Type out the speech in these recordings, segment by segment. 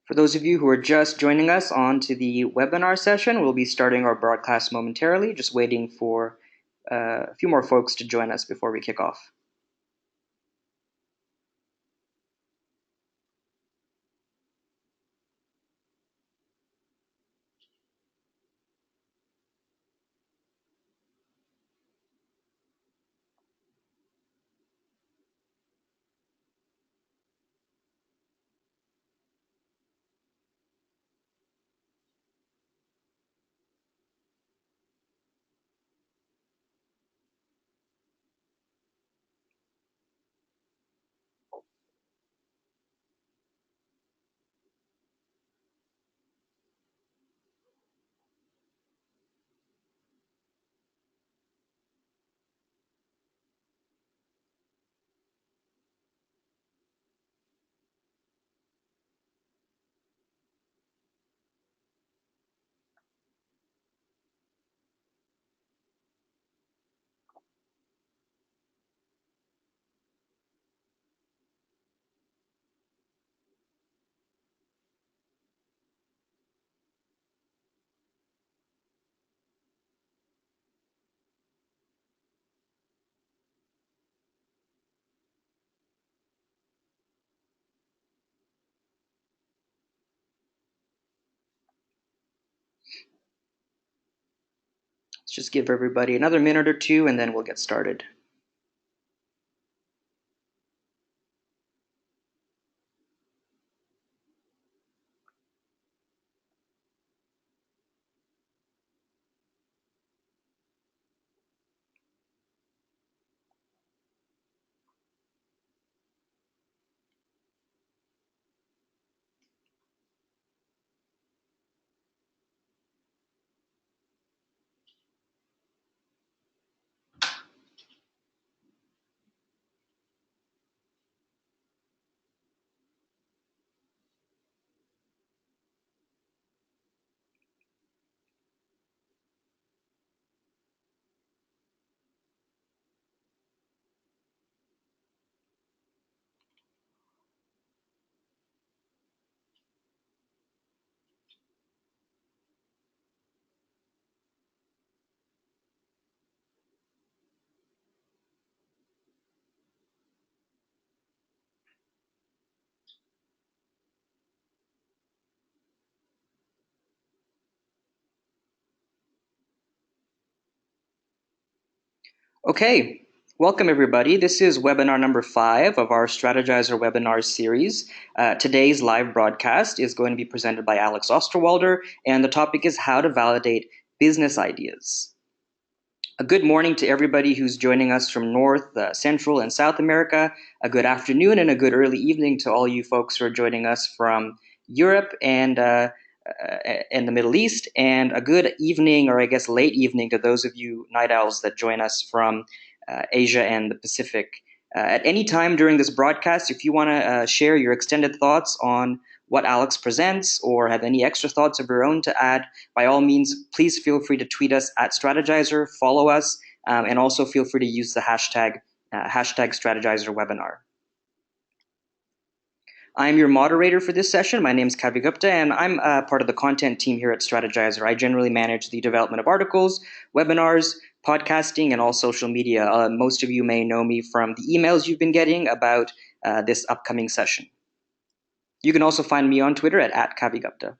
For those of you who are just joining us on to the webinar session, we'll be starting our broadcast momentarily, just waiting for a few more folks to join us before we kick off. Let's just give everybody another minute or two and then we'll get started. Okay, welcome everybody. This is webinar number 5 of our Strategyzer webinar series. Today's live broadcast is going to be presented by Alex Osterwalder, and the topic is how to validate business ideas. A good morning to everybody who's joining us from North, Central, and South America. A good afternoon and a good early evening to all you folks who are joining us from Europe and the Middle East, and a good evening, or I guess late evening, to those of you night owls that join us from Asia and the Pacific. At any time during this broadcast, if you want to share your extended thoughts on what Alex presents or have any extra thoughts of your own to add, by all means, please feel free to tweet us at Strategyzer, follow us, and also feel free to use the hashtag Strategyzer webinar. I'm your moderator for this session. My name is Kavi Gupta, and I'm part of the content team here at Strategyzer. I generally manage the development of articles, webinars, podcasting, and all social media. Most of you may know me from the emails you've been getting about this upcoming session. You can also find me on Twitter at Kavi Gupta.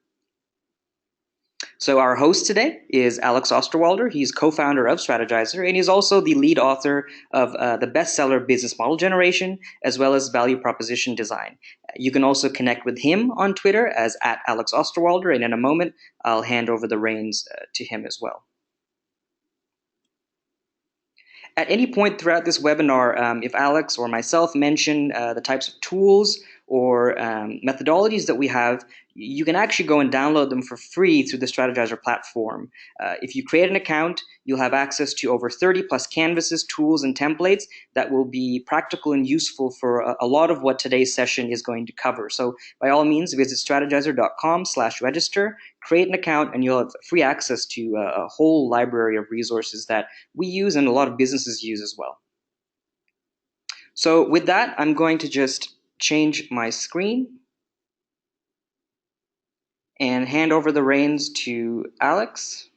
So our host today is Alex Osterwalder. He's co-founder of Strategyzer, and he's also the lead author of the bestseller Business Model Generation, as well as Value Proposition Design. You can also connect with him on Twitter as at Alex Osterwalder, and in a moment, I'll hand over the reins to him as well. At any point throughout this webinar, if Alex or myself mention the types of tools or methodologies that we have, you can actually go and download them for free through the Strategyzer platform. If you create an account, you'll have access to over 30 plus canvases, tools, and templates that will be practical and useful for a lot of what today's session is going to cover. So by all means, visit strategizer.com/register, create an account, and you'll have free access to a whole library of resources that we use and a lot of businesses use as well. So with that, I'm going to just change my screen. and hand over the reins to Alex.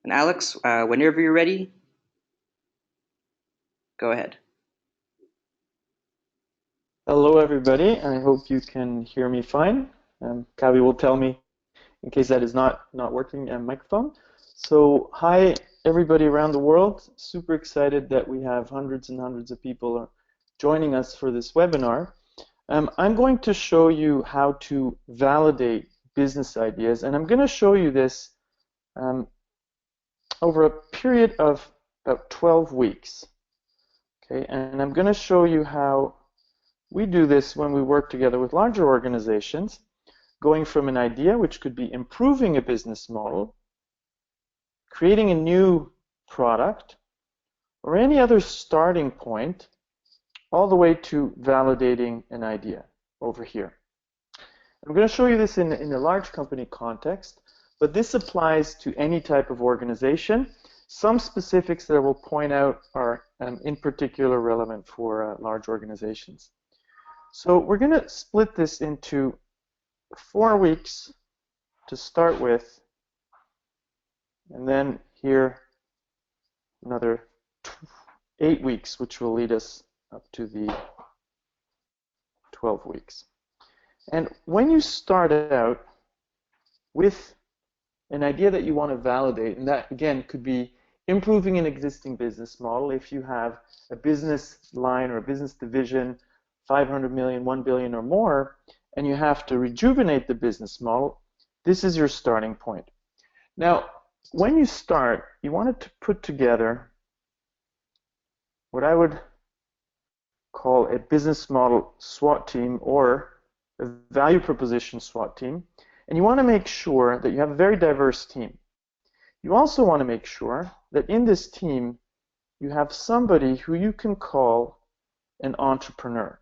And Alex, whenever you're ready, go ahead. Hello, everybody. I hope you can hear me fine. Kavi will tell me in case that is not working on microphone. So, hi, everybody around the world. Super excited that we have hundreds and hundreds of people joining us for this webinar. I'm going to show you how to validate business ideas, and I'm going to show you this over a period of about 12 weeks. Okay, and I'm going to show you how we do this when we work together with larger organizations, going from an idea, which could be improving a business model, creating a new product, or any other starting point, all the way to validating an idea over here. I'm going to show you this in a large company context, but this applies to any type of organization. Some specifics that I will point out are in particular relevant for large organizations. So we're going to split this into 4 weeks to start with, and then here another 8 weeks, which will lead us up to the 12 weeks. And when you start out with an idea that you want to validate, and that again could be improving an existing business model. If you have a business line or a business division, 500 million, 1 billion or more, and you have to rejuvenate the business model, this is your starting point. Now, when you start, you want to put together what I would call a business model SWAT team or a value proposition SWAT team, and you want to make sure that you have a very diverse team. You also want to make sure that in this team you have somebody who you can call an entrepreneur.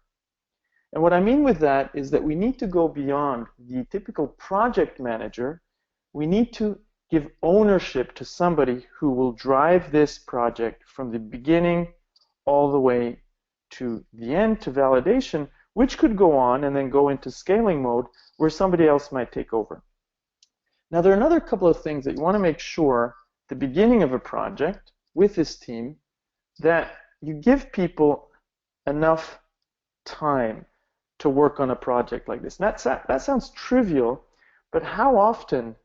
And what I mean with that is that we need to go beyond the typical project manager. We need to give ownership to somebody who will drive this project from the beginning all the way to the end, to validation, which could go on and then go into scaling mode where somebody else might take over. Now, there are another couple of things that you want to make sure at the beginning of a project with this team, that you give people enough time to work on a project like this. And that sounds trivial, but how often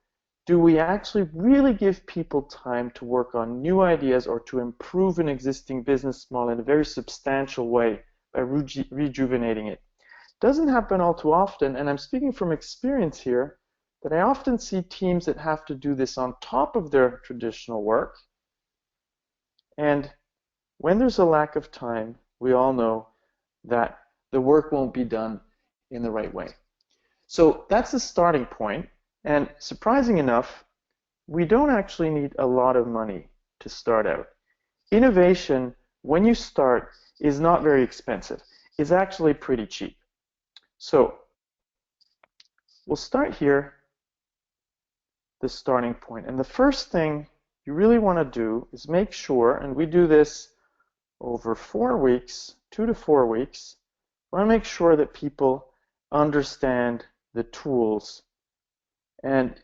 do we actually really give people time to work on new ideas or to improve an existing business model in a very substantial way by rejuvenating it? It doesn't happen all too often, and I'm speaking from experience here, that I often see teams that have to do this on top of their traditional work. And when there's a lack of time, we all know that the work won't be done in the right way. So that's the starting point. And surprising enough, we don't actually need a lot of money to start out. Innovation, when you start, is not very expensive. It's actually pretty cheap. So we'll start here, the starting point. And the first thing you really want to do is make sure, and we do this over 4 weeks, 2 to 4 weeks, we want to make sure that people understand the tools. And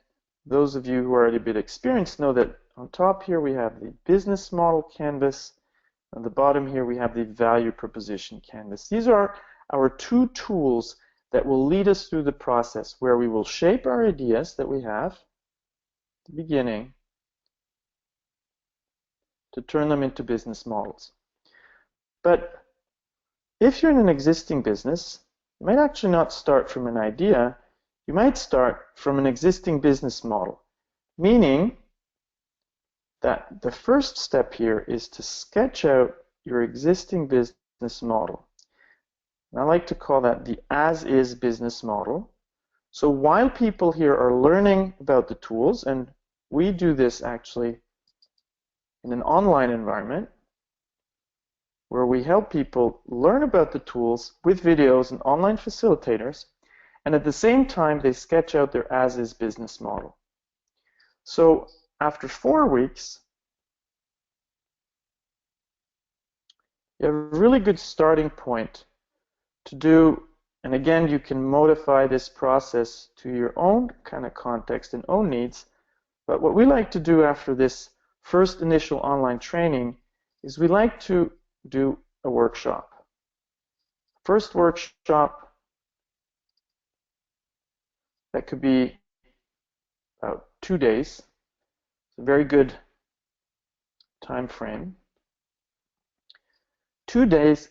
those of you who are already a bit experienced know that on top here we have the business model canvas. On the bottom here we have the value proposition canvas. These are our 2 tools that will lead us through the process where we will shape our ideas that we have at the beginning to turn them into business models. But if you're in an existing business, you might actually not start from an idea. You might start from an existing business model, meaning that the first step here is to sketch out your existing business model. And I like to call that the as-is business model. So while people here are learning about the tools, and we do this actually in an online environment, where we help people learn about the tools with videos and online facilitators, and at the same time they sketch out their as-is business model. So after 4 weeks, you have a really good starting point to do, and again, you can modify this process to your own kind of context and own needs. But what we like to do after this first initial online training is we like to do a workshop. First workshop that could be about 2 days. It's a very good time frame. 2 days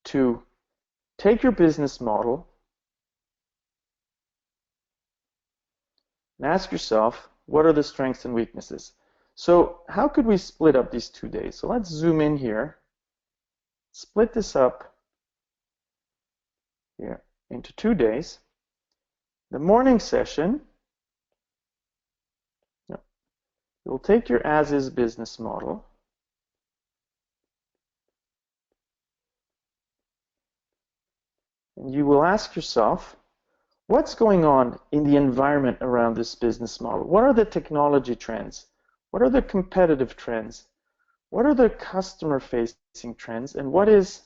to take your business model and ask yourself, what are the strengths and weaknesses? So how could we split up these 2 days? So let's zoom in here, split this up here into 2 days. The morning session, you'll take your as-is business model and you will ask yourself, what's going on in the environment around this business model? What are the technology trends? What are the competitive trends? What are the customer-facing trends? And what is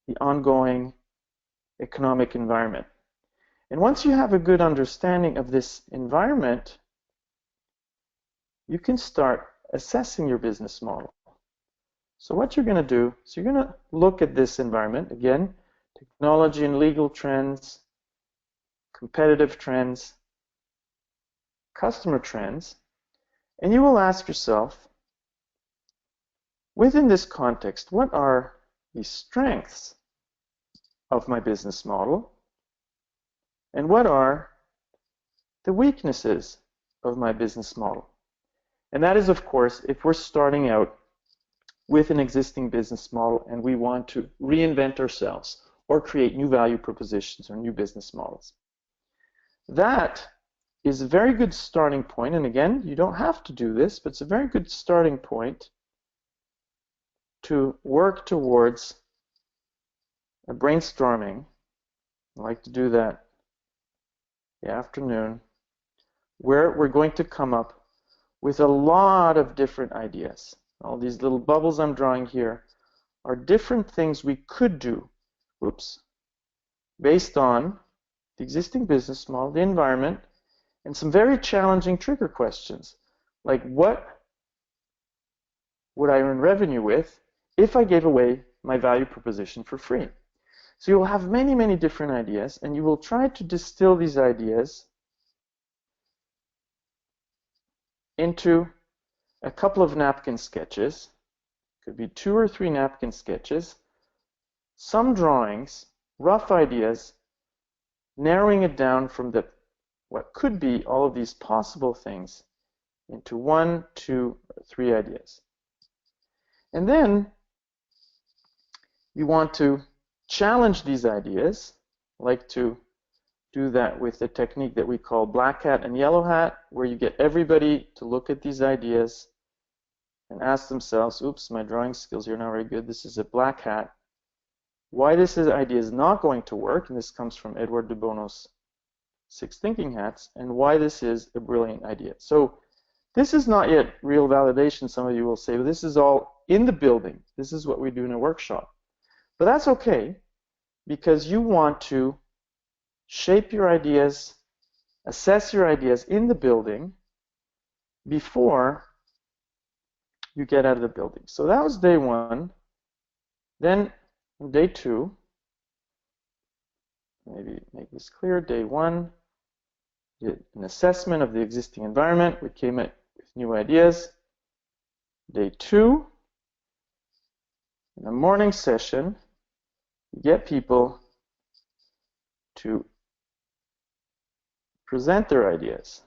the ongoing economic environment? And once you have a good understanding of this environment, you can start assessing your business model. So what you're going to do is you're going to look at this environment, again, technology and legal trends, competitive trends, customer trends, and you will ask yourself, within this context, what are the strengths of my business model, and what are the weaknesses of my business model? And that is, of course, if we're starting out with an existing business model and we want to reinvent ourselves or create new value propositions or new business models. That is a very good starting point, and again, you don't have to do this, but it's a very good starting point to work towards a brainstorming. I like to do that in the afternoon, where we're going to come up with a lot of different ideas. All these little bubbles I'm drawing here are different things we could do, based on the existing business model, the environment, and some very challenging trigger questions, like what would I earn revenue with if I gave away my value proposition for free? So you'll have many, many different ideas, and you will try to distill these ideas into a couple of napkin sketches. Could be 2 or 3 napkin sketches, some drawings, rough ideas, narrowing it down from what could be all of these possible things into 1, 2, or 3 ideas. And then you want to challenge these ideas. I like to do that with the technique that we call black hat and yellow hat, where you get everybody to look at these ideas and ask themselves, oops, my drawing skills are not very good. This is a black hat. Why this idea is not going to work, and this comes from Edward de Bono's 6 Thinking Hats, and why this is a brilliant idea. So this is not yet real validation, some of you will say, but this is all in the building. This is what we do in a workshop. But that's okay, because you want to shape your ideas, assess your ideas in the building before you get out of the building. So that was day 1. Then day 2, maybe make this clear, day 1, did an assessment of the existing environment. We came up with new ideas. Day 2, in the morning session, you get people to present their ideas.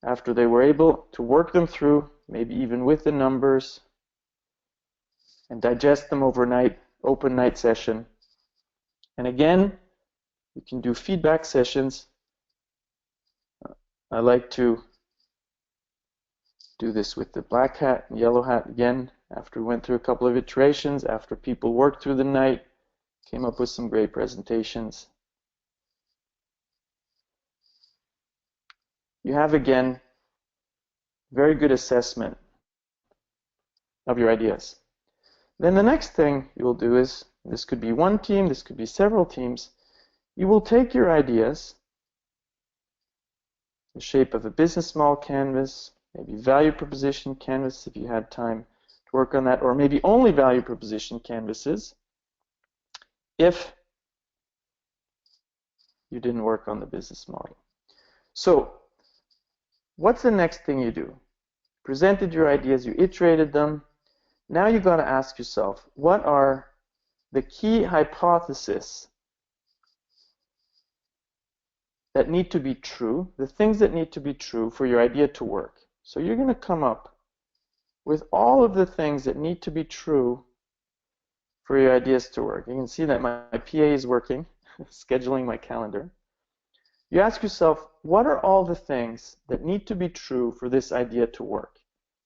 After they were able to work them through, maybe even with the numbers, and digest them overnight, open night session. And again, you can do feedback sessions. I like to do this with the black hat and yellow hat again, after we went through a couple of iterations, after people worked through the night, came up with some great presentations. You have, again, very good assessment of your ideas. Then the next thing you will do is, this could be one team, this could be several teams, you will take your ideas, the shape of a business model canvas, maybe value proposition canvas if you had time to work on that, or maybe only value proposition canvases if you didn't work on the business model. So what's the next thing you do? Presented your ideas, you iterated them. Now you've got to ask yourself, what are the key hypotheses that need to be true, the things that need to be true for your idea to work? So you're going to come up with all of the things that need to be true for your ideas to work. You can see that my PA is working, scheduling my calendar. You ask yourself, what are all the things that need to be true for this idea to work?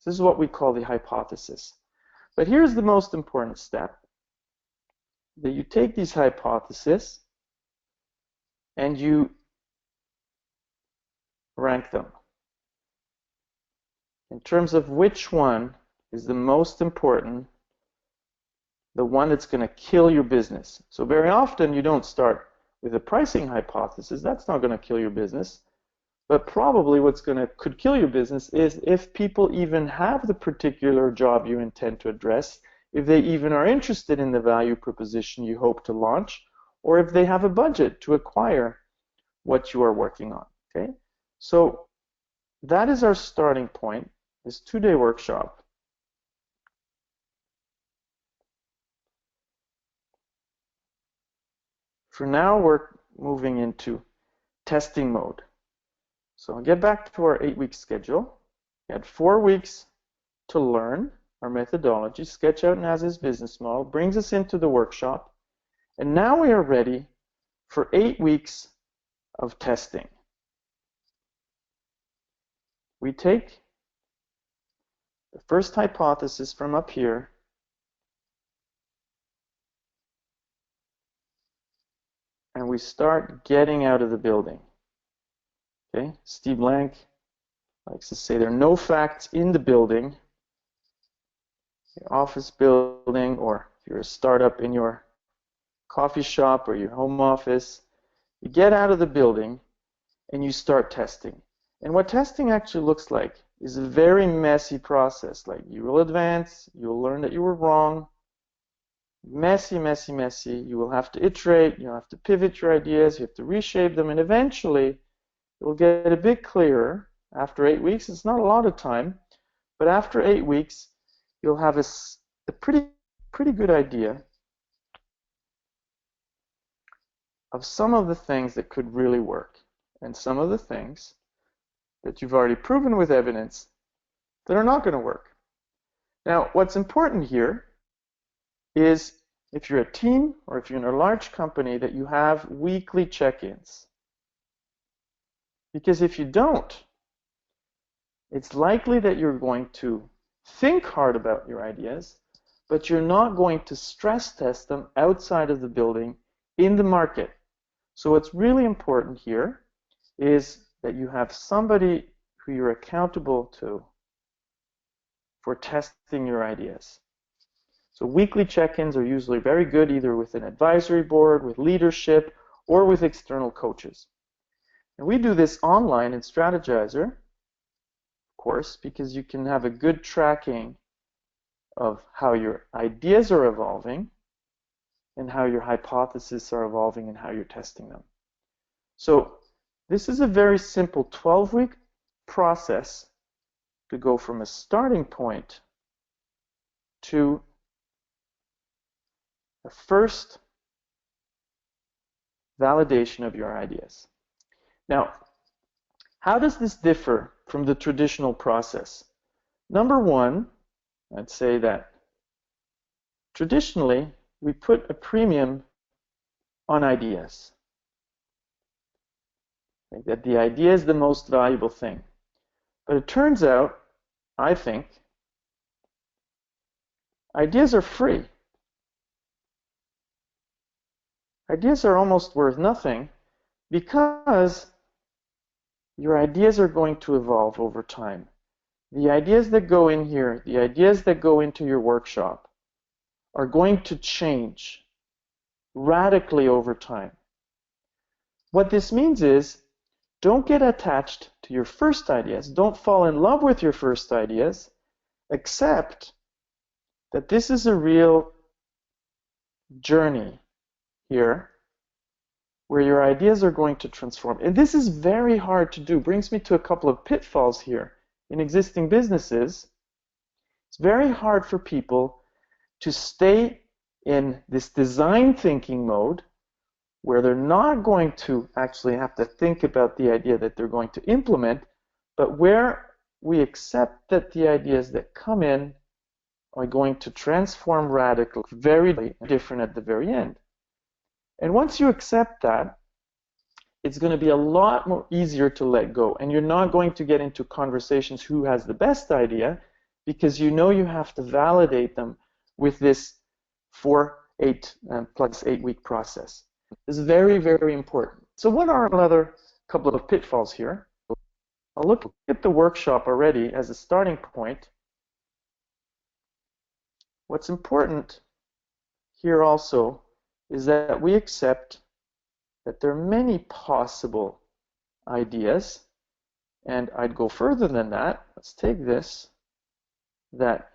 This is what we call the hypothesis. But here's the most important step, that you take these hypotheses and you rank them in terms of which one is the most important, the one that's going to kill your business. So very often you don't start with a pricing hypothesis. That's not going to kill your business. But probably could kill your business is if people even have the particular job you intend to address, if they even are interested in the value proposition you hope to launch, or if they have a budget to acquire what you are working on. Okay? So that is our starting point, this 2-day workshop. For now, we're moving into testing mode. So I'll get back to our 8-week schedule. We had 4 weeks to learn our methodology, sketch out an as-is business model, brings us into the workshop, and now we are ready for 8 weeks of testing. We take the first hypothesis from up here, and we start getting out of the building. Okay, Steve Blank likes to say there are no facts in the building, your office building, or if you're a startup in your coffee shop or your home office. You get out of the building and you start testing. And what testing actually looks like is a very messy process. Like, you will advance, you'll learn that you were wrong. Messy, messy, messy. You will have to iterate, you'll have to pivot your ideas, you have to reshape them, and eventually it will get a bit clearer after 8 weeks. It's not a lot of time, but after 8 weeks, you'll have a pretty good idea of some of the things that could really work, and some of the things that you've already proven with evidence that are not going to work. Now, what's important here is, if you're a team or if you're in a large company, that you have weekly check-ins. Because if you don't, it's likely that you're going to think hard about your ideas, but you're not going to stress test them outside of the building in the market. So what's really important here is that you have somebody who you're accountable to for testing your ideas. So weekly check-ins are usually very good, either with an advisory board, with leadership, or with external coaches. And we do this online in Strategyzer, of course, because you can have a good tracking of how your ideas are evolving and how your hypotheses are evolving and how you're testing them. So this is a very simple 12-week process to go from a starting point to a first validation of your ideas. Now, how does this differ from the traditional process? Number one, I'd say that traditionally we put a premium on ideas. That the idea is the most valuable thing. But it turns out, I think, ideas are free. Ideas are almost worth nothing because your ideas are going to evolve over time. the ideas that go in here, the ideas that go into your workshop, are going to change radically over time. What this means is, don't get attached to your first ideas. Don't fall in love with your first ideas. Accept that this is a real journey here where your ideas are going to transform. And this is very hard to do. Brings me to a couple of pitfalls here. In existing businesses, it's very hard for people to stay in this design thinking mode where they're not going to actually have to think about the idea that they're going to implement, but where we accept that the ideas that come in are going to transform radically, very different at the very end. And once you accept that, it's going to be a lot more easier to let go. And you're not going to get into conversations who has the best idea, because you know you have to validate them with this 8 week process. This is very, very important. So what are another couple of pitfalls here? I'll look at the workshop already as a starting point. What's important here also is that we accept that there are many possible ideas, and I'd go further than that. Let's take this, that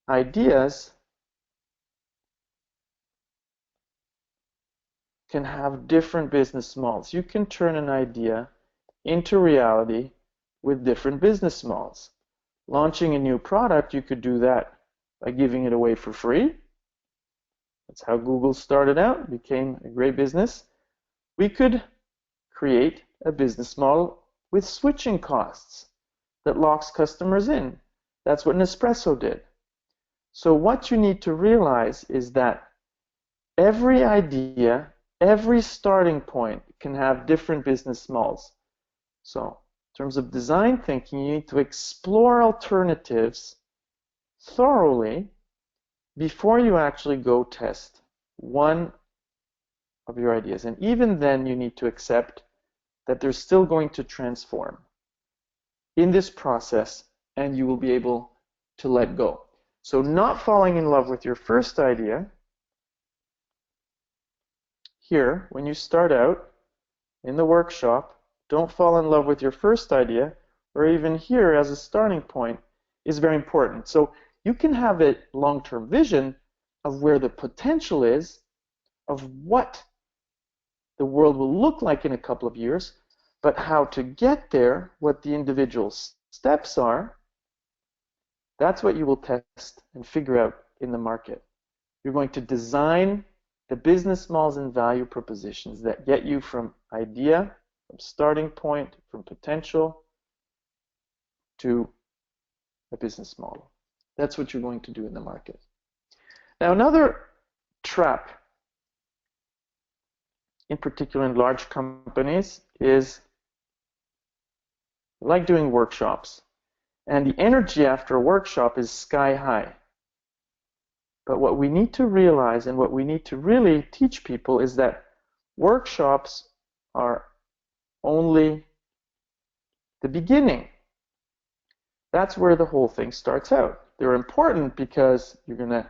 ideas can have different business models. You can turn an idea into reality with different business models. Launching a new product, you could do that by giving it away for free. That's how Google started out, became a great business. We could create a business model with switching costs that locks customers in. That's what Nespresso did. So what you need to realize is that every idea, every starting point can have different business models. So in terms of design thinking, you need to explore alternatives thoroughly before you actually go test one of your ideas. And even then, you need to accept that they're still going to transform in this process, and you will be able to let go. So not falling in love with your first idea. Here, when you start out in the workshop, don't fall in love with your first idea, or even here as a starting point, is very important. So you can have a long-term vision of where the potential is, of what the world will look like in a couple of years, but how to get there, what the individual steps are, that's what you will test and figure out in the market. You're going to design the business models and value propositions that get you from idea, from starting point, from potential to a business model. That's what you're going to do in the market. Now, another trap, in particular in large companies, is like doing workshops. And the energy after a workshop is sky high. But what we need to realize and what we need to really teach people is that workshops are only the beginning. That's where the whole thing starts out. They're important because you're going to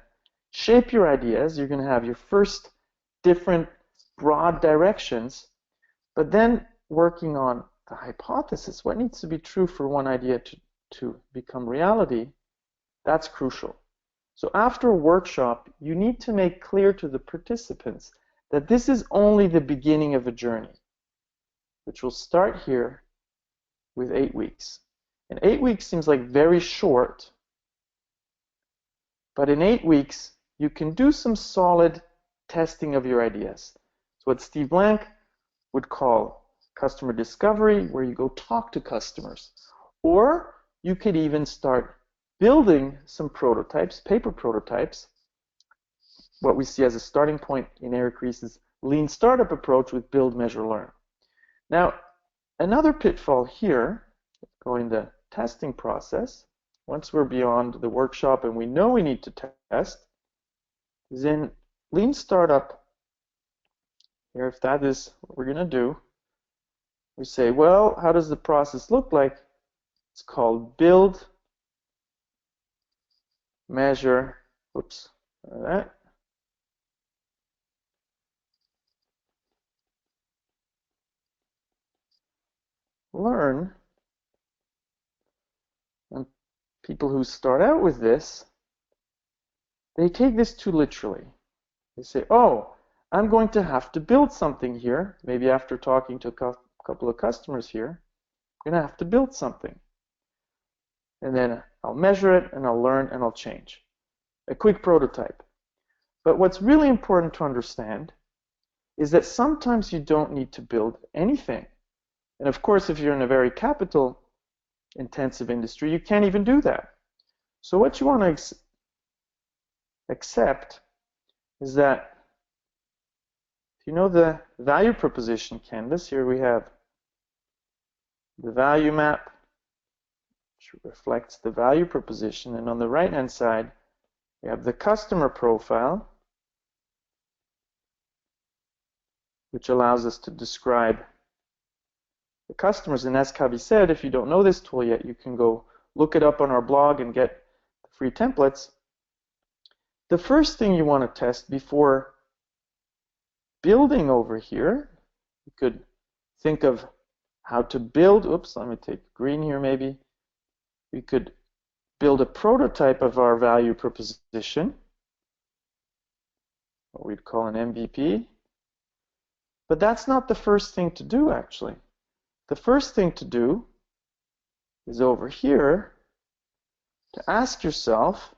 shape your ideas, you're going to have your first different broad directions, but then working on the hypothesis, what needs to be true for one idea to become reality, that's crucial. So after a workshop, you need to make clear to the participants that this is only the beginning of a journey, which will start here with 8 weeks. And 8 weeks seems like very short, but in 8 weeks, you can do some solid testing of your ideas. So what Steve Blank would call customer discovery, where you go talk to customers. Or you could even start building some prototypes, paper prototypes, what we see as a starting point in Eric Ries's lean startup approach with build, measure, learn. Now, another pitfall here, going the testing process, once we're beyond the workshop and we know we need to test, is in lean startup, here if that is what we're going to do, we say, well, how does the process look like? It's called build, measure, oops, that. Learn. And people who start out with this, they take this too literally. They say, oh, I'm going to have to build something here. Maybe after talking to a couple of customers here, I'm going to have to build something. And then I'll measure it, and I'll learn, and I'll change. A quick prototype. But what's really important to understand is that sometimes you don't need to build anything. And of course, if you're in a very capital-intensive industry, you can't even do that. So what you want to accept is that, if you know the value proposition canvas, here we have the value map, which reflects the value proposition, and on the right-hand side, we have the customer profile, which allows us to describe the customers. And as Kavi said, if you don't know this tool yet, you can go look it up on our blog and get the free templates. The first thing you want to test before building over here, you could think of how to build, oops, let me take green here maybe. We could build a prototype of our value proposition, what we'd call an MVP. But that's not the first thing to do, actually. The first thing to do is over here to ask yourself,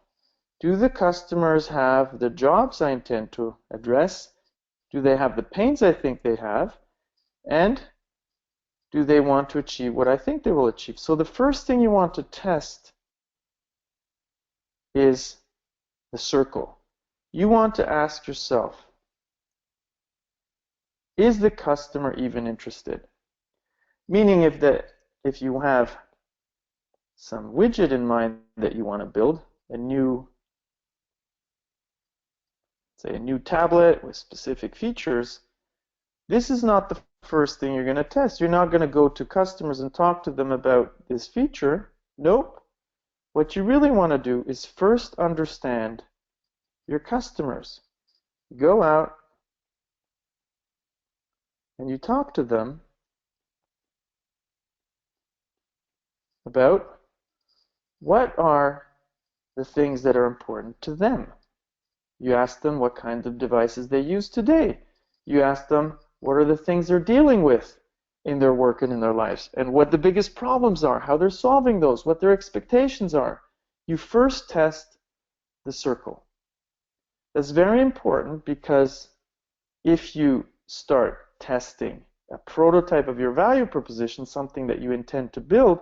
do the customers have the jobs I intend to address? Do they have the pains I think they have? And do they want to achieve what I think they will achieve? So the first thing you want to test is the circle. You want to ask yourself, is the customer even interested? Meaning if you have some widget in mind that you want to build, say a new tablet with specific features, this is not the first thing you're going to test. You're not going to go to customers and talk to them about this feature. Nope. What you really want to do is first understand your customers. Go out and you talk to them about what are the things that are important to them. You ask them what kinds of devices they use today. You ask them what are the things they're dealing with in their work and in their lives, and what the biggest problems are, how they're solving those, what their expectations are. You first test the circle. That's very important, because if you start testing a prototype of your value proposition, something that you intend to build,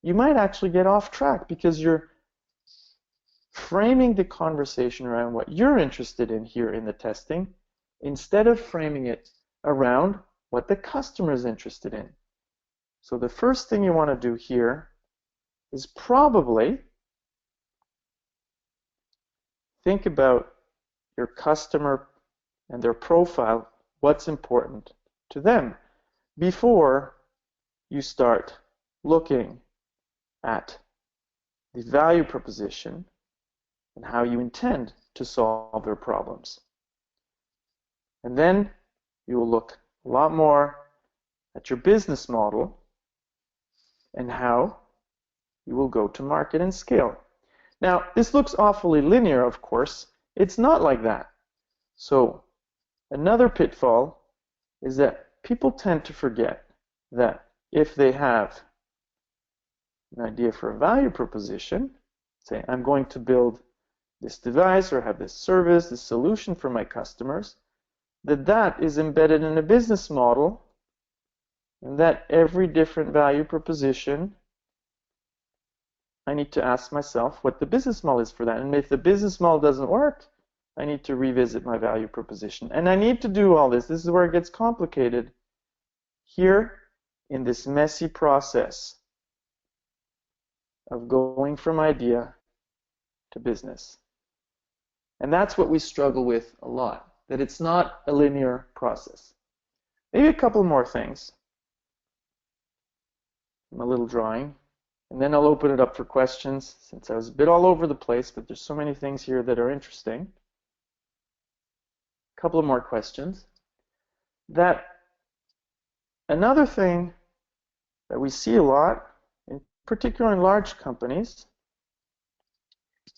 you might actually get off track because you're framing the conversation around what you're interested in here in the testing, instead of framing it around what the customer is interested in. So the first thing you want to do here is probably think about your customer and their profile, what's important to them, before you start looking at the value proposition and how you intend to solve their problems. And then you will look a lot more at your business model and how you will go to market and scale. Now, this looks awfully linear, of course. It's not like that. So another pitfall is that people tend to forget that if they have an idea for a value proposition, say I'm going to build this device or have this service, this solution for my customers, that is embedded in a business model, and that every different value proposition, I need to ask myself what the business model is for that. And if the business model doesn't work, I need to revisit my value proposition. And I need to do all this. This is where it gets complicated. Here, in this messy process of going from idea to business. And that's what we struggle with a lot, that it's not a linear process. Maybe a couple more things. A little drawing. And then I'll open it up for questions, since I was a bit all over the place, but there's so many things here that are interesting. A couple of more questions. Another thing that we see a lot, in particular in large companies,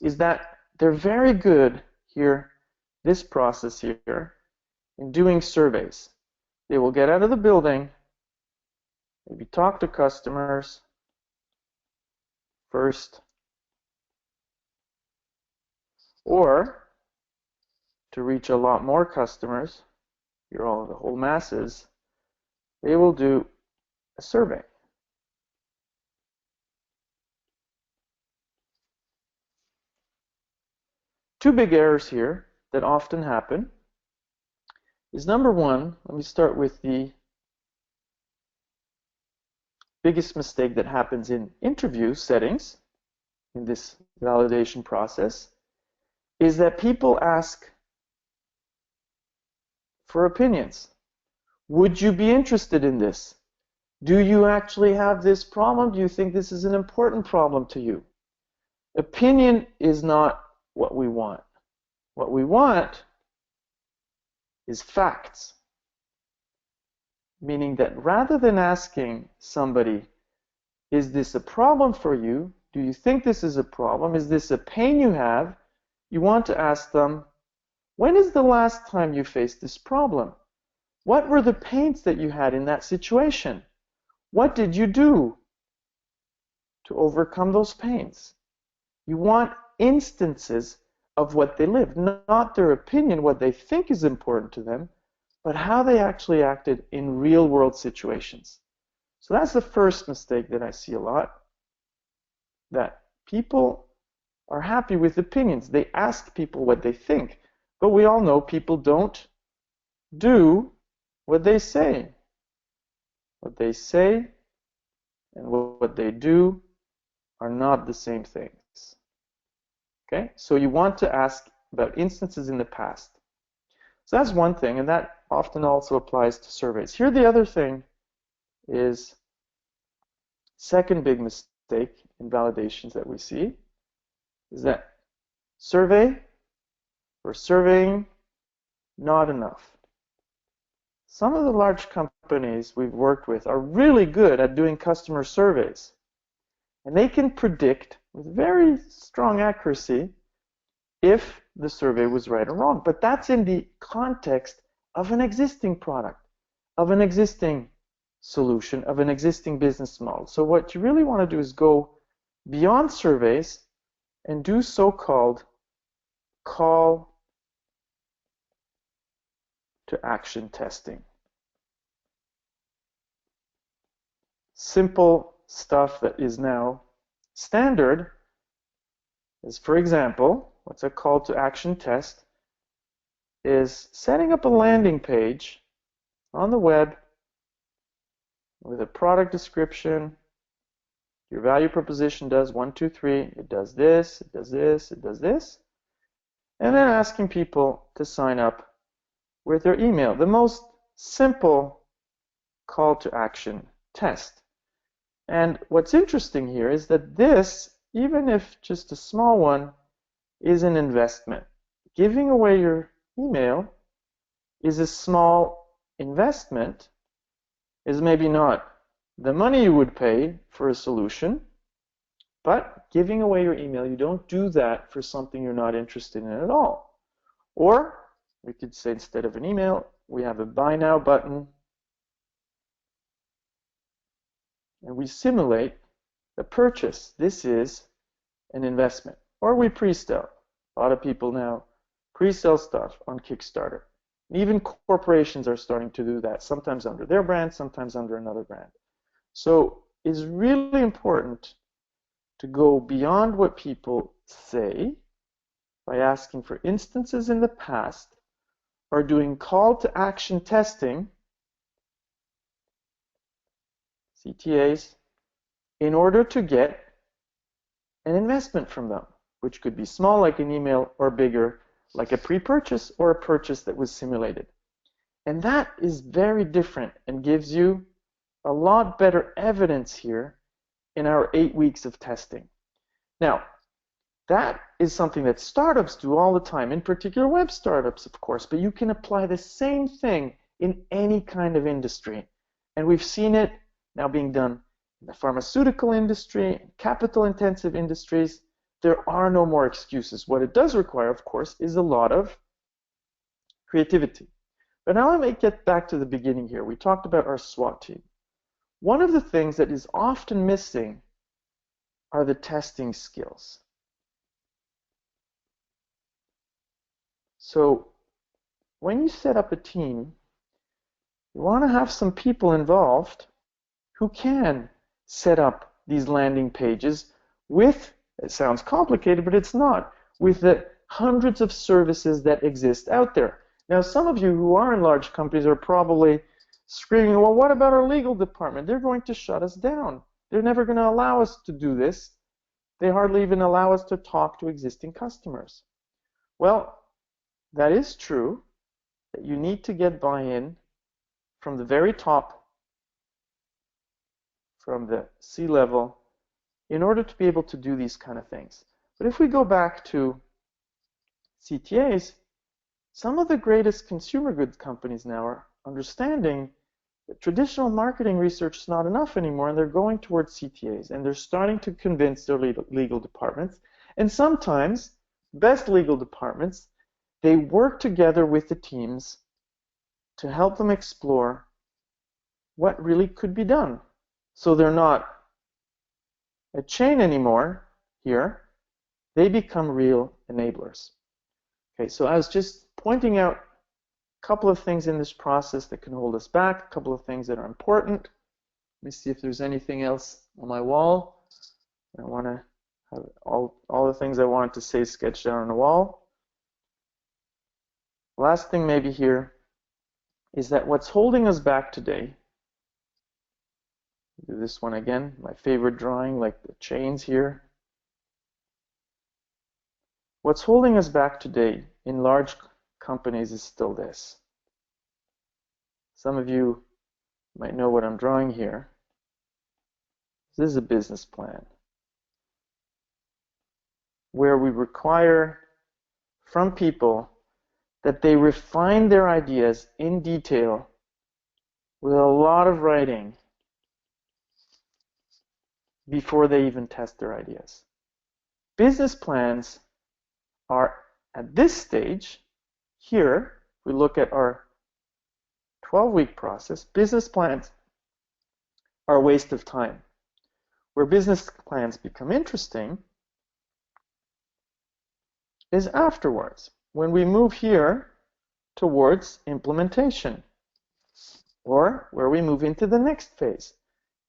is that they're very good here, this process here, in doing surveys. They will get out of the building, maybe talk to customers first, or to reach a lot more customers, you're all the whole masses, they will do a survey. Two big errors here that often happen is, number one, let me start with the biggest mistake that happens in interview settings in this validation process, is that people ask for opinions. Would you be interested in this? Do you actually have this problem? Do you think this is an important problem to you? Opinion is not what we want. What we want is facts. Meaning that rather than asking somebody, is this a problem for you? Do you think this is a problem? Is this a pain you have? You want to ask them, when is the last time you faced this problem? What were the pains that you had in that situation? What did you do to overcome those pains? You want instances of what they lived, not their opinion, what they think is important to them, but how they actually acted in real world situations. So that's the first mistake that I see a lot, that people are happy with opinions. They ask people what they think, but we all know people don't do what they say. What they say and what they do are not the same things. Okay, so you want to ask about instances in the past. So that's one thing, and that often also applies to surveys. Here, the other thing is, second big mistake in validations that we see is that surveying, not enough. Some of the large companies we've worked with are really good at doing customer surveys, and they can predict with very strong accuracy if the survey was right or wrong. But that's in the context of an existing product, of an existing solution, of an existing business model. So what you really want to do is go beyond surveys and do so-called call to action testing. Simple stuff that is now standard is, for example, what's a call to action test? Is setting up a landing page on the web with a product description. Your value proposition does 1, 2, 3. It does this, it does this, it does this. And then asking people to sign up with their email. The most simple call to action test. And what's interesting here is that this, even if just a small one, is an investment. Giving away your email is a small investment, is maybe not the money you would pay for a solution, but giving away your email, you don't do that for something you're not interested in at all. Or we could say, instead of an email, we have a buy now button, and we simulate a purchase. This is an investment. Or we pre-sell. A lot of people now pre-sell stuff on Kickstarter. Even corporations are starting to do that, sometimes under their brand, sometimes under another brand. So it's really important to go beyond what people say by asking for instances in the past or doing call to action testing, CTAs, in order to get an investment from them, which could be small like an email or bigger like a pre-purchase or a purchase that was simulated. And that is very different and gives you a lot better evidence here in our 8 weeks of testing. Now, that is something that startups do all the time, in particular web startups, of course, but you can apply the same thing in any kind of industry. And we've seen it now being done in the pharmaceutical industry, capital-intensive industries. There are no more excuses. What it does require, of course, is a lot of creativity. But now let me get back to the beginning here. We talked about our SWAT team. One of the things that is often missing are the testing skills. So when you set up a team, you want to have some people involved who can set up these landing pages with, it sounds complicated, but it's not, with the hundreds of services that exist out there. Now, some of you who are in large companies are probably screaming, well, what about our legal department? They're going to shut us down. They're never going to allow us to do this. They hardly even allow us to talk to existing customers. Well, that is true, that you need to get buy-in from the very top, from the C-level, in order to be able to do these kind of things. But if we go back to CTAs, some of the greatest consumer goods companies now are understanding that traditional marketing research is not enough anymore, and they're going towards CTAs, and they're starting to convince their legal departments. And sometimes, best legal departments, they work together with the teams to help them explore what really could be done. So they're not a chain anymore here. They become real enablers. Okay, so I was just pointing out a couple of things in this process that can hold us back, a couple of things that are important. Let me see if there's anything else on my wall. I want to have all the things I wanted to say sketched out on the wall. Last thing maybe here is that what's holding us back today, do this one again, my favorite drawing, like the chains here. What's holding us back today in large companies is still this. Some of you might know what I'm drawing here. This is a business plan where we require from people that they refine their ideas in detail with a lot of writing before they even test their ideas. Business plans are at this stage here. We look at our 12-week process. Business plans are a waste of time. Where business plans become interesting is afterwards, when we move here towards implementation, or where we move into the next phase.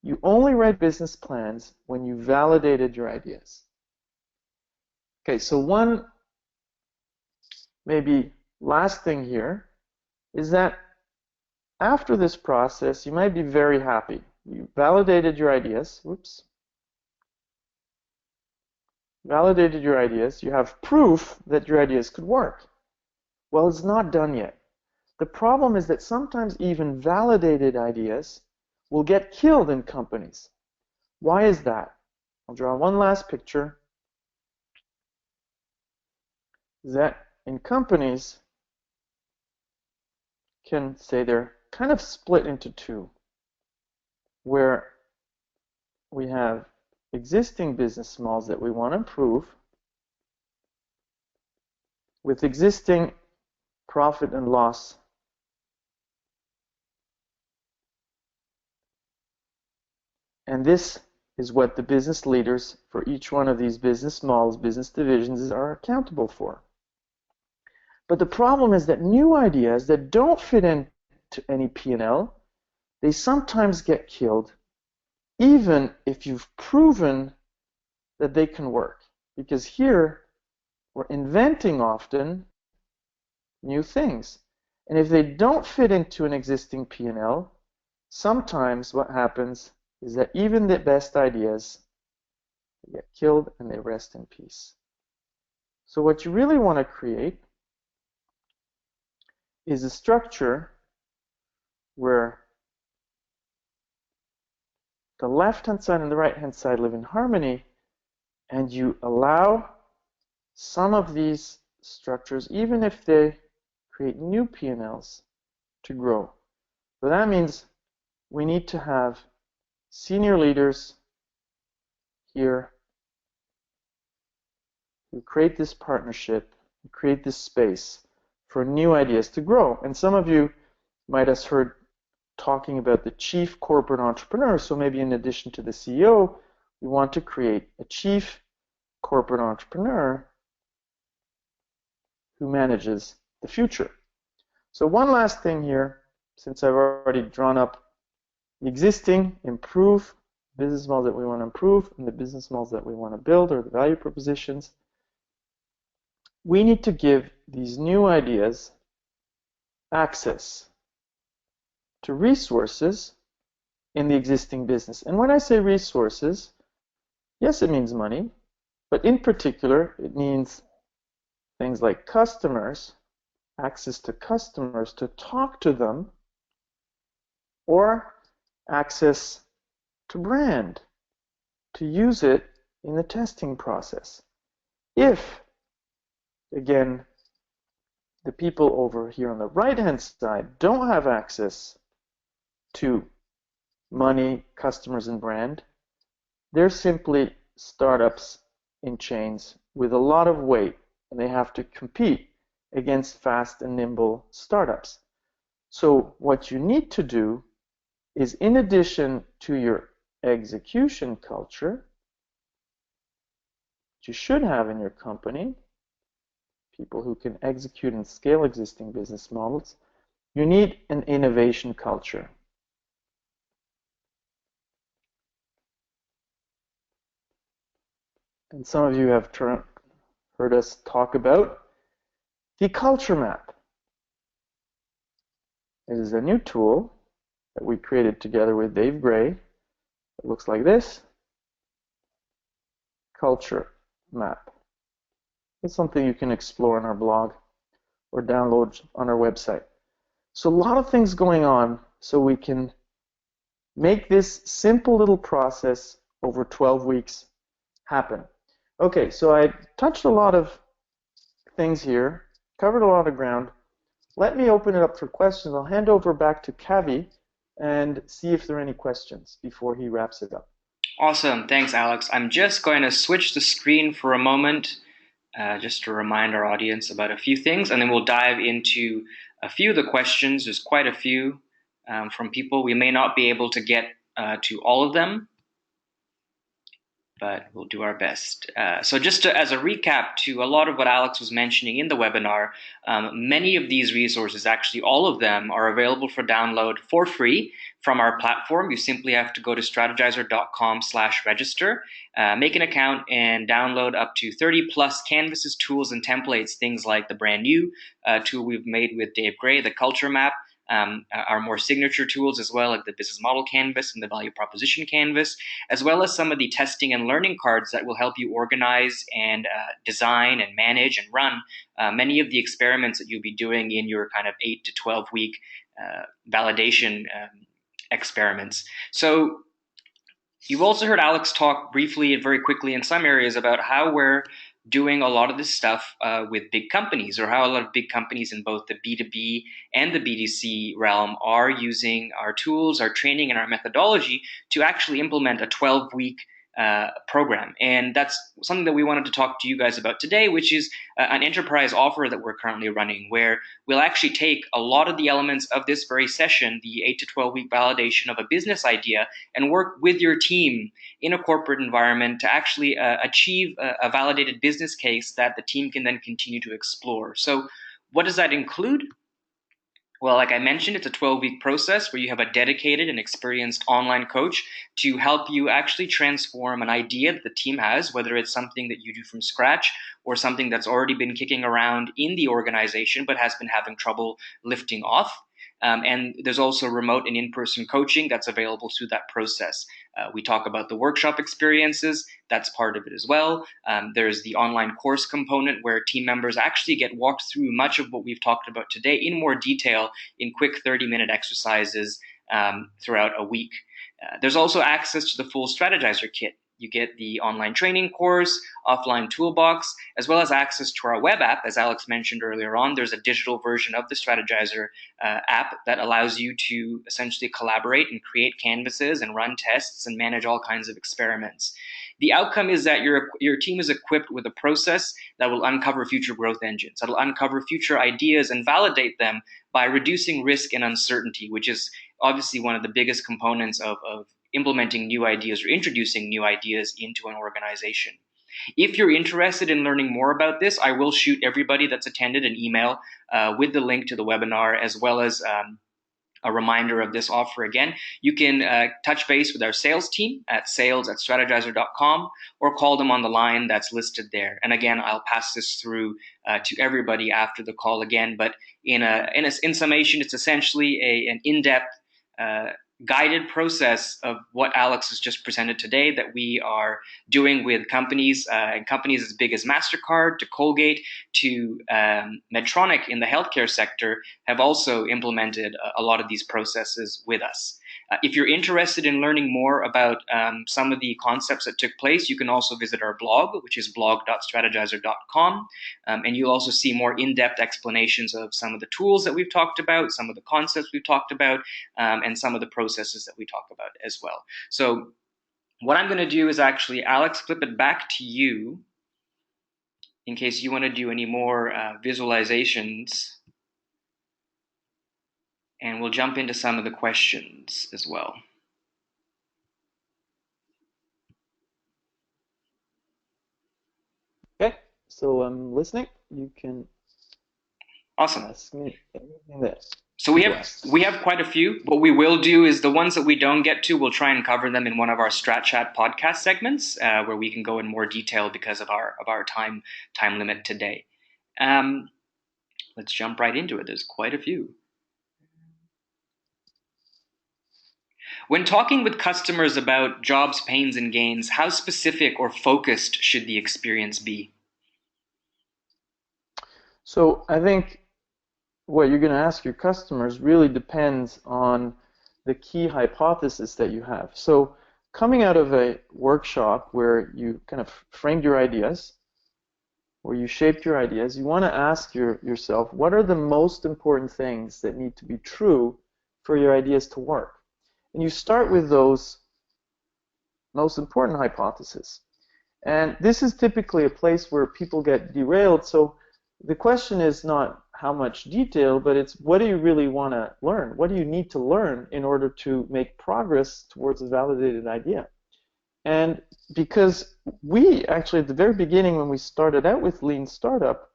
You only write business plans when you validated your ideas. Okay, so one maybe last thing here is that after this process, you might be very happy. You validated your ideas. Oops. Validated your ideas. You have proof that your ideas could work. Well, it's not done yet. The problem is that sometimes even validated ideas will get killed in companies. Why is that? I'll draw one last picture. That in companies can say they're kind of split into two, where we have existing business models that we want to improve with existing profit and loss and this is what the business leaders for each one of these business models, business divisions are accountable for. But the problem is that new ideas that don't fit into any P&L, they sometimes get killed even if you've proven that they can work. Because here, we're inventing often new things. And if they don't fit into an existing P&L, sometimes what happens is that even the best ideas get killed and they rest in peace. So what you really want to create is a structure where the left-hand side and the right-hand side live in harmony, and you allow some of these structures, even if they create new P&Ls, to grow. So that means we need to have senior leaders here who create this partnership, create this space for new ideas to grow. And some of you might have heard talking about the chief corporate entrepreneur. So maybe in addition to the CEO, we want to create a chief corporate entrepreneur who manages the future. So one last thing here, since I've already drawn up the existing improve business models that we want to improve and the business models that we want to build, or the value propositions, we need to give these new ideas access to resources in the existing business. And when I say resources, yes, it means money, but in particular, it means things like customers, access to customers to talk to them, or access to brand, to use it in the testing process. If, again, the people over here on the right-hand side don't have access to money, customers, and brand, they're simply startups in chains with a lot of weight, and they have to compete against fast and nimble startups. So what you need to do is, in addition to your execution culture, which you should have in your company, people who can execute and scale existing business models, you need an innovation culture. And some of you have heard us talk about the culture map. It is a new tool that we created together with Dave Gray. It looks like this. Culture map. It's something you can explore on our blog or download on our website. So a lot of things going on, so we can make this simple little process over 12 weeks happen. Okay, so I touched a lot of things here, covered a lot of ground. Let me open it up for questions. I'll hand over back to Kavi and see if there are any questions before he wraps it up. Awesome. Thanks, Alex. I'm just going to switch the screen for a moment just to remind our audience about a few things, and then we'll dive into a few of the questions. There's quite a few from people. We may not be able to get to all of them, but we'll do our best. So just as a recap to a lot of what Alex was mentioning in the webinar, many of these resources, actually all of them, are available for download for free from our platform. You simply have to go to strategyzer.com/register, make an account, and download up to 30 plus canvases, tools, and templates, things like the brand new tool we've made with Dave Gray, the culture map, our more signature tools as well, like the business model canvas and the value proposition canvas, as well as some of the testing and learning cards that will help you organize and design and manage and run many of the experiments that you'll be doing in your kind of 8 to 12 week validation experiments. So you've also heard Alex talk briefly and very quickly in some areas about how we're doing a lot of this stuff with big companies, or how a lot of big companies in both the B2B and the B2C realm are using our tools, our training, and our methodology to actually implement a 12-week program. And that's something that we wanted to talk to you guys about today, which is an enterprise offer that we're currently running, where we'll actually take a lot of the elements of this very session, the 8 to 12 week validation of a business idea, and work with your team in a corporate environment to actually achieve a validated business case that the team can then continue to explore. So what does that include? Well, like I mentioned, it's a 12-week process where you have a dedicated and experienced online coach to help you actually transform an idea that the team has, whether it's something that you do from scratch or something that's already been kicking around in the organization but has been having trouble lifting off. And there's also remote and in-person coaching that's available through that process. We talk about the workshop experiences. That's part of it as well. There's the online course component where team members actually get walked through much of what we've talked about today in more detail in quick 30-minute exercises throughout a week. There's also access to the full Strategyzer kit. You get the online training course, offline toolbox, as well as access to our web app. As Alex mentioned earlier on, there's a digital version of the Strategyzer app that allows you to essentially collaborate and create canvases and run tests and manage all kinds of experiments. The outcome is that your team is equipped with a process that will uncover future growth engines, that will uncover future ideas and validate them by reducing risk and uncertainty, which is obviously one of the biggest components of implementing new ideas or introducing new ideas into an organization. If you're interested in learning more about this, I will shoot everybody that's attended an email with the link to the webinar, as well as a reminder of this offer again. You can touch base with our sales team at sales@strategyzer.com or call them on the line that's listed there. And again, I'll pass this through to everybody after the call again. But in summation, it's essentially an in-depth guided process of what Alex has just presented today that we are doing with companies and companies as big as MasterCard to Colgate to Medtronic in the healthcare sector have also implemented a lot of these processes with us. If you're interested in learning more about some of the concepts that took place, you can also visit our blog, which is blog.strategyzer.com. And you'll also see more in-depth explanations of some of the tools that we've talked about, some of the concepts we've talked about, and some of the processes that we talk about as well. So what I'm going to do is actually, Alex, flip it back to you in case you want to do any more visualizations. And we'll jump into some of the questions as well. Okay, so I'm listening. You can awesome. Ask me anything that. So we have quite a few. What we will do is the ones that we don't get to, we'll try and cover them in one of our Strat Chat podcast segments where we can go in more detail because of our time limit today. Let's jump right into it. There's quite a few. When talking with customers about jobs, pains, and gains, how specific or focused should the experience be? So I think what you're going to ask your customers really depends on the key hypothesis that you have. So coming out of a workshop where you kind of framed your ideas, where you shaped your ideas, you want to ask yourself, what are the most important things that need to be true for your ideas to work? And you start with those most important hypotheses. And this is typically a place where people get derailed. So the question is not how much detail, but it's what do you really want to learn? What do you need to learn in order to make progress towards a validated idea? And because we actually, at the very beginning when we started out with Lean Startup,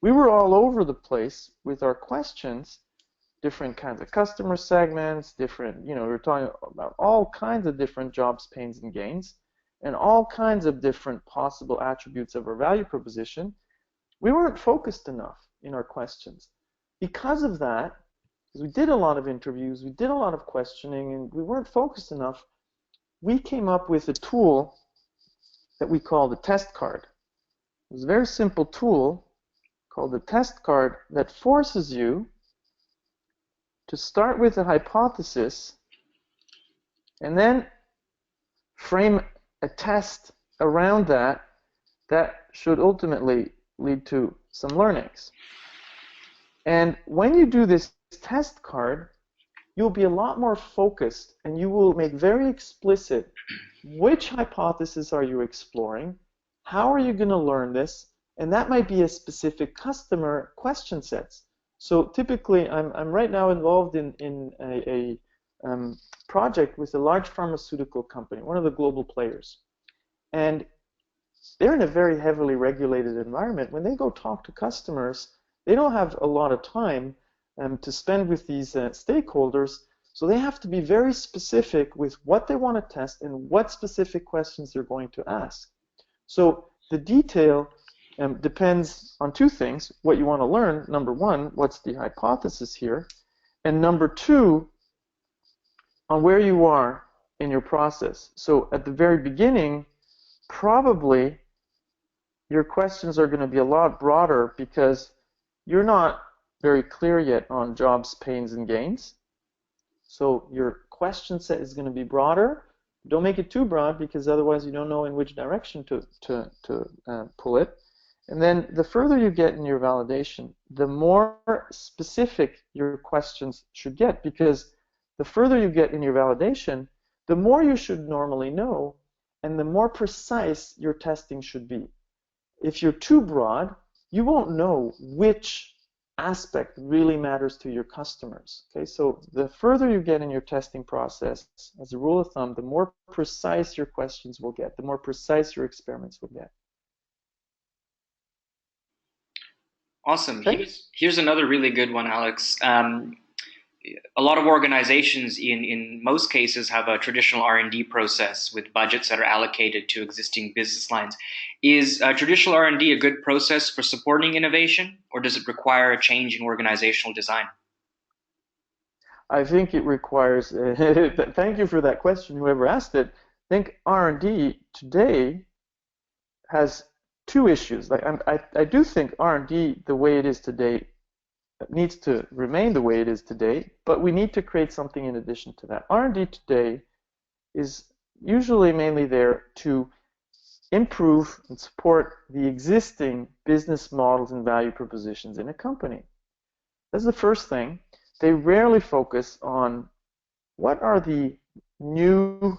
we were all over the place with our questions, different kinds of customer segments, different, we were talking about all kinds of different jobs, pains, and gains, and all kinds of different possible attributes of our value proposition. We weren't focused enough in our questions. Because of that, because we did a lot of interviews, we did a lot of questioning, and we weren't focused enough, we came up with a tool that we call the test card. It was a very simple tool called the test card that forces you to start with a hypothesis and then frame a test around that should ultimately lead to some learnings. And when you do this test card, you'll be a lot more focused and you will make very explicit which hypothesis are you exploring, how are you going to learn this, and that might be a specific customer question sets. So typically, I'm right now involved in a project with a large pharmaceutical company, one of the global players. And they're in a very heavily regulated environment. When they go talk to customers, they don't have a lot of time to spend with these stakeholders, so they have to be very specific with what they want to test and what specific questions they're going to ask. So the detail depends on two things: what you want to learn, number one, what's the hypothesis here, and number two, on where you are in your process. So at the very beginning, probably your questions are going to be a lot broader because you're not very clear yet on jobs, pains, and gains. So your question set is going to be broader. Don't make it too broad because otherwise you don't know in which direction to pull it. And then the further you get in your validation, the more specific your questions should get, because the further you get in your validation, the more you should normally know, and the more precise your testing should be. If you're too broad, you won't know which aspect really matters to your customers. Okay, so the further you get in your testing process, as a rule of thumb, the more precise your questions will get, the more precise your experiments will get. Awesome. Okay? Here's another really good one, Alex. A lot of organizations in most cases have a traditional R&D process with budgets that are allocated to existing business lines. Is traditional R&D a good process for supporting innovation, or does it require a change in organizational design? I think it requires, thank you for that question, whoever asked it. I think R&D today has two issues. Like I do think R&D, the way it is today, needs to remain the way it is today, but we need to create something in addition to that. R&D today is usually mainly there to improve and support the existing business models and value propositions in a company. That's the first thing. They rarely focus on what are the new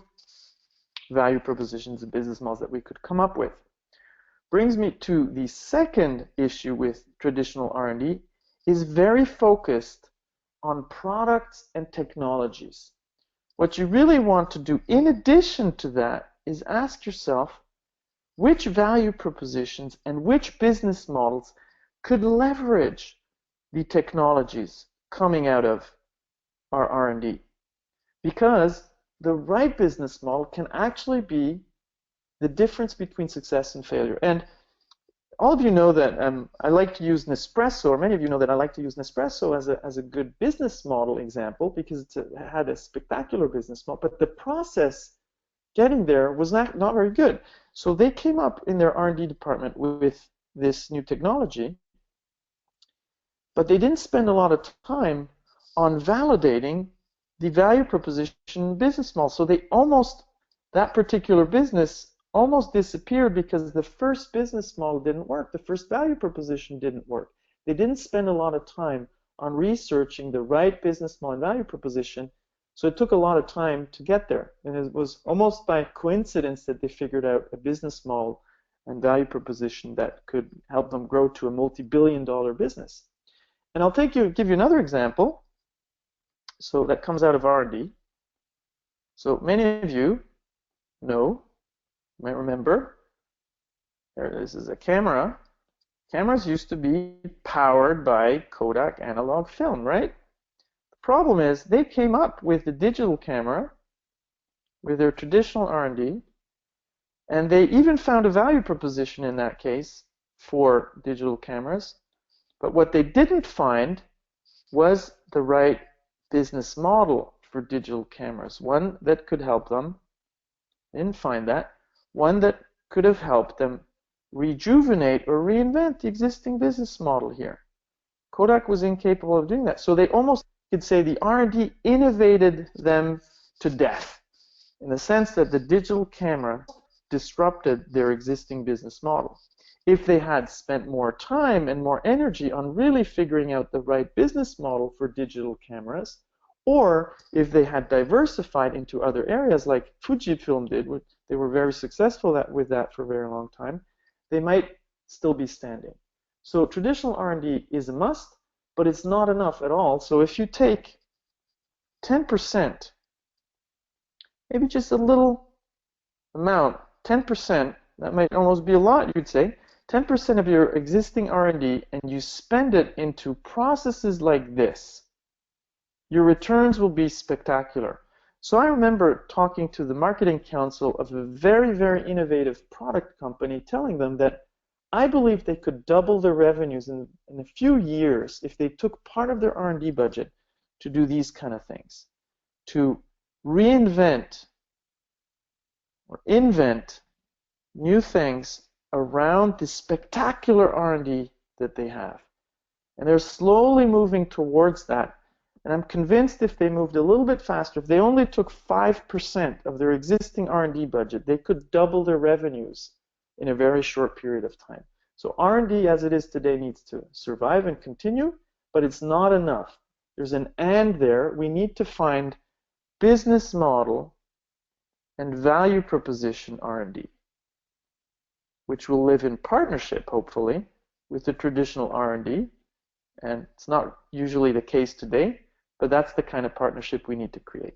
value propositions and business models that we could come up with. Brings me to the second issue with traditional R&D, is very focused on products and technologies. What you really want to do in addition to that is ask yourself which value propositions and which business models could leverage the technologies coming out of our R&D. Because the right business model can actually be the difference between success and failure. And all of you know that I like to use Nespresso, or many of you know that I like to use Nespresso as a good business model example because it had a spectacular business model, but the process getting there was not very good. So they came up in their R&D department with this new technology, but they didn't spend a lot of time on validating the value proposition business model. So that particular business almost disappeared because the first business model didn't work. The first value proposition didn't work. They didn't spend a lot of time on researching the right business model and value proposition. So it took a lot of time to get there. And it was almost by coincidence that they figured out a business model and value proposition that could help them grow to a multi-billion-dollar business. And I'll give you another example. So that comes out of R&D. So many of you know, you might remember, this is a camera. Cameras used to be powered by Kodak analog film, right? The problem is they came up with the digital camera with their traditional R&D, and they even found a value proposition in that case for digital cameras. But what they didn't find was the right business model for digital cameras, one that could help them. They didn't find that. One that could have helped them rejuvenate or reinvent the existing business model here. Kodak was incapable of doing that. So they almost could say the R&D innovated them to death in the sense that the digital camera disrupted their existing business model. If they had spent more time and more energy on really figuring out the right business model for digital cameras, or if they had diversified into other areas like Fujifilm did, they were very successful with that for a very long time, they might still be standing. So traditional R&D is a must, but it's not enough at all. So if you take 10%, maybe just a little amount, 10%, that might almost be a lot, you'd say, 10% of your existing R&D, and you spend it into processes like this, your returns will be spectacular. So I remember talking to the marketing council of a very, very innovative product company, telling them that I believe they could double their revenues in a few years if they took part of their R&D budget to do these kind of things, to reinvent or invent new things around the spectacular R&D that they have. And they're slowly moving towards that. And I'm convinced if they moved a little bit faster, if they only took 5% of their existing R&D budget, they could double their revenues in a very short period of time. So R&D as it is today needs to survive and continue, but it's not enough. There's an and there. We need to find business model and value proposition R&D, which will live in partnership, hopefully, with the traditional R&D. And it's not usually the case today, but that's the kind of partnership we need to create.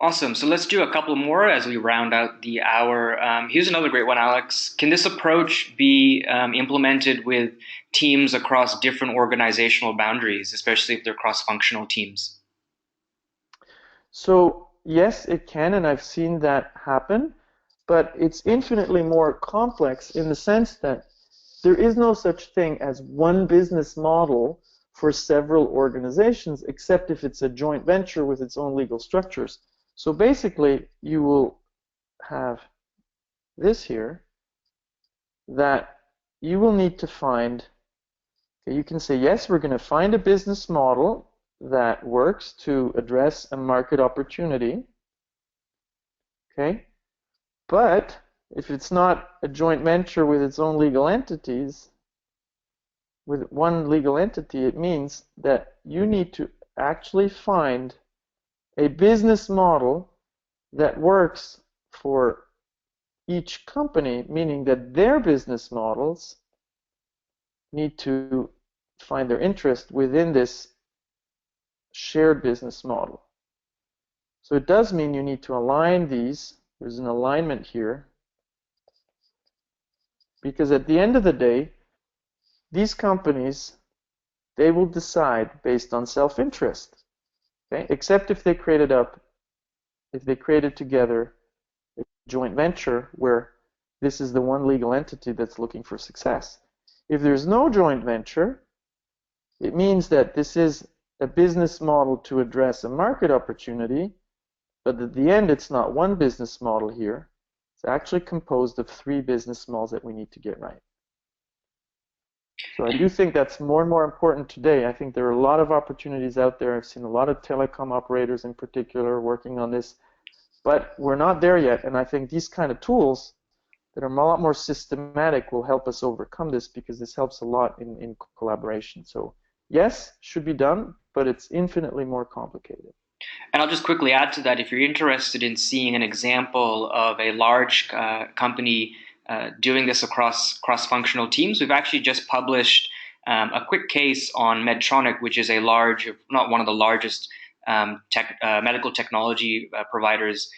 Awesome. So let's do a couple more as we round out the hour. Here's another great one, Alex. Can this approach be implemented with teams across different organizational boundaries, especially if they're cross-functional teams? So yes, it can, and I've seen that happen, but it's infinitely more complex in the sense that there is no such thing as one business model for several organizations, except if it's a joint venture with its own legal structures. So basically, you will have this here that you will need to find. Okay, you can say, yes, we're going to find a business model that works to address a market opportunity. Okay, but if it's not a joint venture with its own legal entities, with one legal entity, it means that you need to actually find a business model that works for each company, meaning that their business models need to find their interest within this shared business model. So it does mean you need to align these. There's an alignment here, because at the end of the day, these companies, they will decide based on self-interest, okay? Except if they created together a joint venture where this is the one legal entity that's looking for success. If there's no joint venture, it means that this is a business model to address a market opportunity, but at the end, it's not one business model here. It's actually composed of 3 business models that we need to get right. So I do think that's more and more important today. I think there are a lot of opportunities out there. I've seen a lot of telecom operators in particular working on this, but we're not there yet. And I think these kind of tools that are a lot more systematic will help us overcome this, because this helps a lot in collaboration. So yes, should be done, but it's infinitely more complicated. And I'll just quickly add to that, if you're interested in seeing an example of a large company doing this across cross-functional teams, we've actually just published a quick case on Medtronic, which is a large, not one of the largest medical technology providers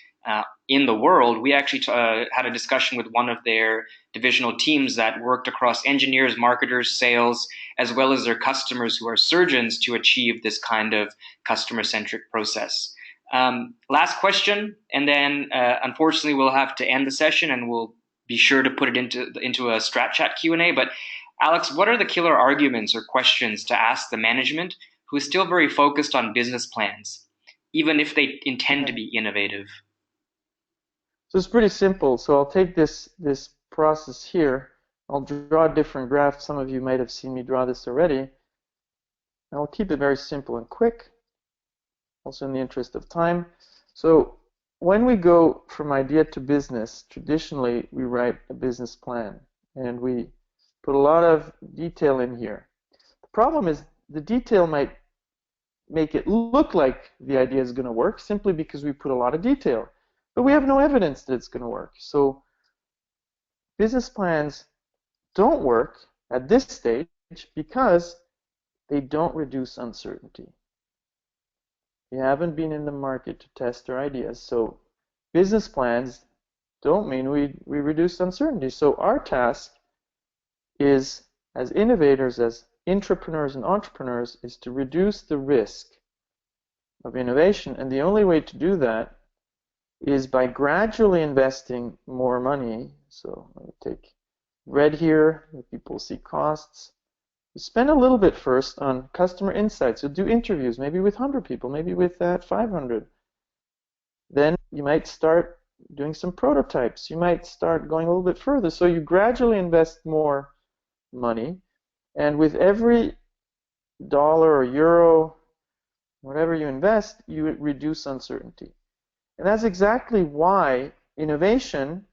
in the world. We actually had a discussion with one of their divisional teams that worked across engineers, marketers, sales, as well as their customers who are surgeons, to achieve this kind of customer-centric process. Last question, and then unfortunately we'll have to end the session, and we'll be sure to put it into a Strat Chat Q&A. But Alex, what are the killer arguments or questions to ask the management who is still very focused on business plans, even if they intend to be innovative? So it's pretty simple. So I'll take this process here. I'll draw a different graph. Some of you might have seen me draw this already. And I'll keep it very simple and quick, also in the interest of time. So when we go from idea to business, traditionally we write a business plan, and we put a lot of detail in here. The problem is the detail might make it look like the idea is going to work simply because we put a lot of detail, but we have no evidence that it's going to work. So business plans don't work at this stage because they don't reduce uncertainty. We haven't been in the market to test our ideas, so business plans don't mean we reduce uncertainty. So our task is, as innovators, as intrapreneurs and entrepreneurs, is to reduce the risk of innovation, and the only way to do that is by gradually investing more money. So let me take red here, people see costs. You spend a little bit first on customer insights. You'll do interviews, maybe with 100 people, maybe with 500. Then you might start doing some prototypes. You might start going a little bit further. So you gradually invest more money, and with every dollar or euro, whatever you invest, you reduce uncertainty. And that's exactly why innovation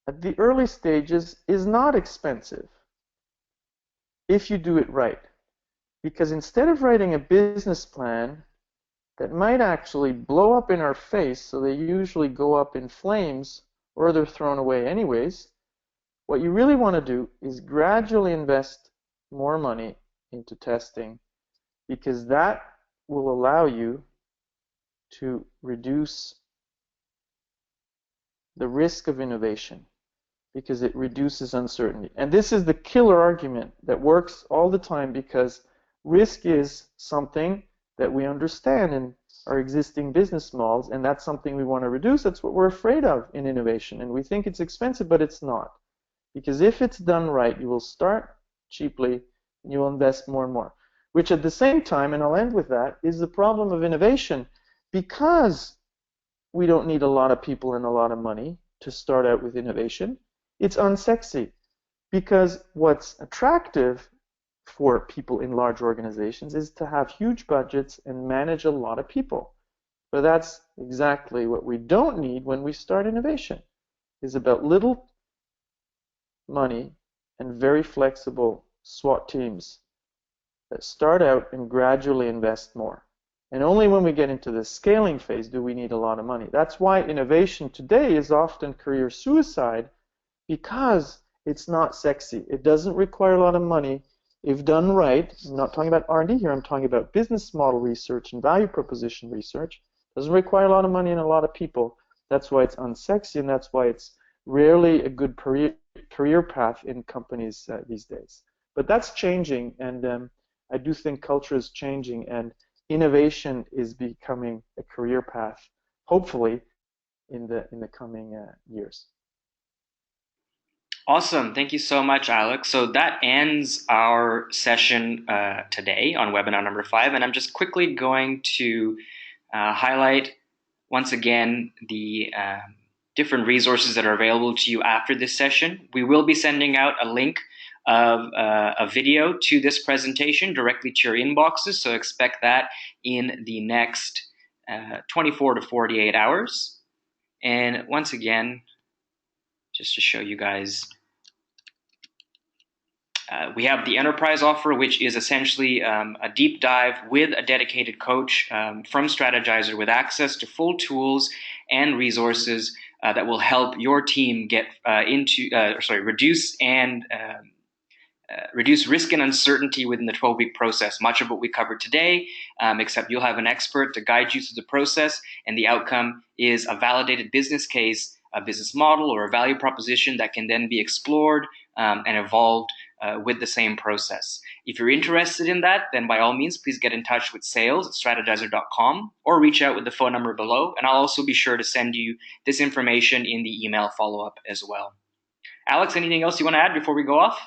at the early stages is not expensive if you do it right. Because instead of writing a business plan that might actually blow up in our face, so they usually go up in flames or they're thrown away anyways, what you really want to do is gradually invest more money into testing, because that will allow you to reduce the risk of innovation, because it reduces uncertainty. And this is the killer argument that works all the time, because risk is something that we understand in our existing business models, and that's something we want to reduce. That's what we're afraid of in innovation. And we think it's expensive, but it's not. Because if it's done right, you will start cheaply and you will invest more and more. Which at the same time, and I'll end with that, is the problem of innovation. Because we don't need a lot of people and a lot of money to start out with innovation, it's unsexy. Because what's attractive for people in large organizations is to have huge budgets and manage a lot of people. But that's exactly what we don't need when we start innovation. It's about little money and very flexible SWAT teams that start out and gradually invest more. And only when we get into the scaling phase do we need a lot of money. That's why innovation today is often career suicide, because it's not sexy. It doesn't require a lot of money if done right. I'm not talking about R&D here. I'm talking about business model research and value proposition research. It doesn't require a lot of money and a lot of people. That's why it's unsexy, and that's why it's rarely a good career path in companies these days. But that's changing, and I do think culture is changing, and innovation is becoming a career path, hopefully, in the coming years. Awesome. Thank you so much, Alex. So that ends our session today on webinar number 5. And I'm just quickly going to highlight once again the different resources that are available to you after this session. We will be sending out a link of a video to this presentation directly to your inboxes. So expect that in the next 24 to 48 hours. And once again, just to show you guys, we have the enterprise offer, which is essentially a deep dive with a dedicated coach from Strategyzer, with access to full tools and resources that will help your team get reduce risk and uncertainty within the 12-week process. Much of what we covered today, except you'll have an expert to guide you through the process, and the outcome is a validated business case, a business model, or a value proposition that can then be explored and evolved with the same process. If you're interested in that, then by all means, please get in touch with sales@strategyzer.com or reach out with the phone number below, and I'll also be sure to send you this information in the email follow-up as well. Alex, anything else you want to add before we go off?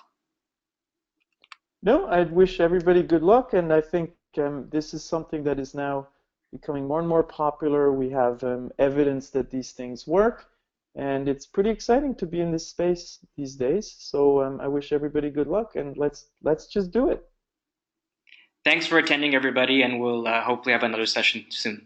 No, I'd wish everybody good luck, and I think this is something that is now becoming more and more popular. We have evidence that these things work, and it's pretty exciting to be in this space these days. So I wish everybody good luck, and let's just do it. Thanks for attending, everybody, and we'll hopefully have another session soon.